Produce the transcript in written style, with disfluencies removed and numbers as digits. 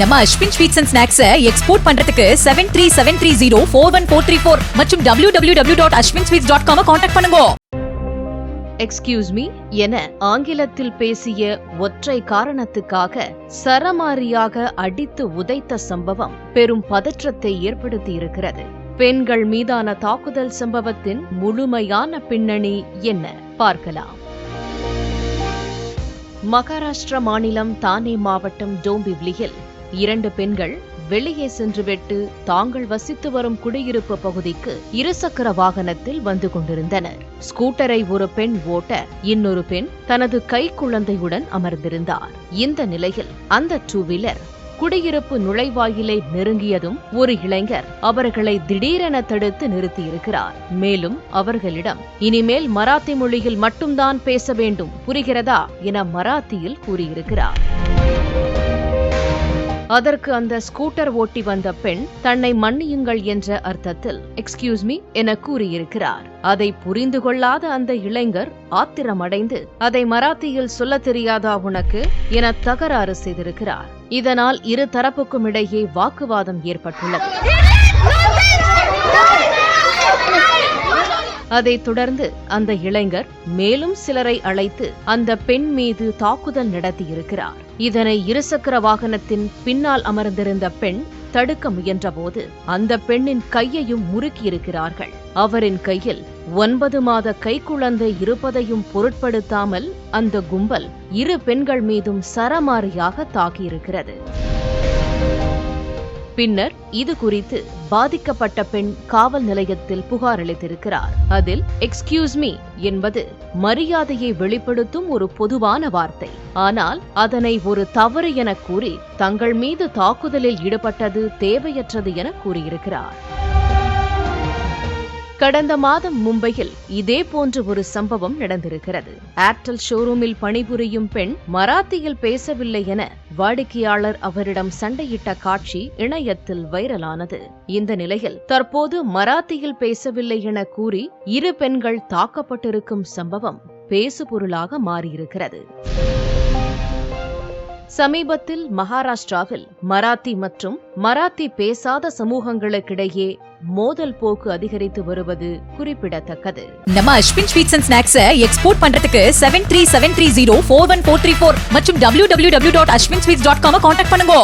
நம்ம Ashwin sweets and snacks export பண்றதுக்கு 7373041434 மற்றும் www.ashwinsweets.com கான்டாக்ட் பண்ணுங்க. எக்ஸ்கியூஸ் மீ என ஆங்கிலத்தில் பேசிய ஒற்றை காரணத்துக்காக சரமாரியாக அடித்து உதைத்த சம்பவம் பெரும் பதற்றத்தை ஏற்படுத்தியிருக்கிறது. பெண்கள் மீதான தாக்குதல் சம்பவத்தின் முழுமையான பின்னணி என்ன பார்க்கலாம். மகாராஷ்டிரா மாநிலம் தானே மாவட்டம் டோம்பிவ்லியில் 2 பெண்கள் வெளியே சென்றுவிட்டு தாங்கள் வசித்து வரும் குடியிருப்பு பகுதிக்கு இருசக்கர வாகனத்தில் வந்து கொண்டிருந்தனர். ஸ்கூட்டரை ஒரு பெண் ஓட்ட இன்னொரு பெண் தனது கைக்குழந்தையுடன் அமர்ந்திருந்தார். இந்த நிலையில் அந்த 2 வீலர் குடியிருப்பு நுழைவாயிலை நெருங்கியதும் ஒரு இளைஞர் அவர்களை திடீரென தடுத்து நிறுத்தியிருக்கிறார். மேலும் அவர்களிடம் இனிமேல் மராத்தி மொழியில் மட்டும்தான் பேச வேண்டும், புரிகிறதா என மராத்தியில் கூறியிருக்கிறார். அதற்கு அந்த ஸ்கூட்டர் ஓட்டி வந்த பெண் தன்னை மன்னியுங்கள் என்ற அர்த்தத்தில் எக்ஸ்கியூஸ் மீ என கூறியிருக்கிறார். அதை புரிந்து கொள்ளாத அந்த இளைஞர் ஆத்திரமடைந்து அதை மராத்தியில் சொல்ல தெரியாதா உனக்கு என தகராறு செய்திருக்கிறார். இதனால் இரு தரப்புக்கும் இடையே வாக்குவாதம் ஏற்பட்டுள்ளது. அதைத் தொடர்ந்து அந்த இளைஞர் மேலும் சிலரை அழைத்து அந்த பெண் மீது தாக்குதல் நடத்தியிருக்கிறார். இதனை இருசக்கர வாகனத்தின் பின்னால் அமர்ந்திருந்த பெண் தடுக்க முயன்றபோது அந்த பெண்ணின் கையையும் முறுக்கியிருக்கிறார்கள். அவரின் கையில் 9 மாத கைக்குழந்தை இருப்பதையும் பொருட்படுத்தாமல் அந்த கும்பல் 2 பெண்கள் மீதும் சரமாரியாக தாக்கியிருக்கிறது. பின்னர் இது குறித்து பாதிக்கப்பட்ட பெண் காவல் நிலையத்தில் புகார் அளித்திருக்கிறார். அதில் எக்ஸ்கியூஸ் மீ என்பது மரியாதையை வெளிப்படுத்தும் ஒரு பொதுவான வார்த்தை. ஆனால் அதனை ஒரு தவறு என கூறி தங்கள் மீது தாக்குதலில் ஈடுபட்டது தேவையற்றது என கூறியிருக்கிறார். கடந்த மாதம் மும்பையில் இதே போன்ற ஒரு சம்பவம் நடந்திருக்கிறது. ஏர்டெல் ஷோரூமில் பணிபுரியும் பெண் மராத்தியில் பேசவில்லை என வாடிக்கையாளர் அவரிடம் சண்டையிட்ட காட்சி இணையத்தில் வைரலானது. இந்த நிலையில் தற்போது மராத்தியில் பேசவில்லை என கூறி 2 பெண்கள் தாக்கப்பட்டிருக்கும் சம்பவம் பேசுபொருளாக மாறியிருக்கிறது. சமீபத்தில் மகாராஷ்டிராவில் மராத்தி மற்றும் மராத்தி பேசாத சமூகங்களுக்கிடையே மோதல் போக்கு அதிகரித்து வருவது குறிப்பிடத்தக்கது. நம்ம Ashwin sweets and snacks export பண்றதுக்கு 7373041434 மற்றும் www.ashwinsweets.com கான்டாக்ட் பண்ணுங்க.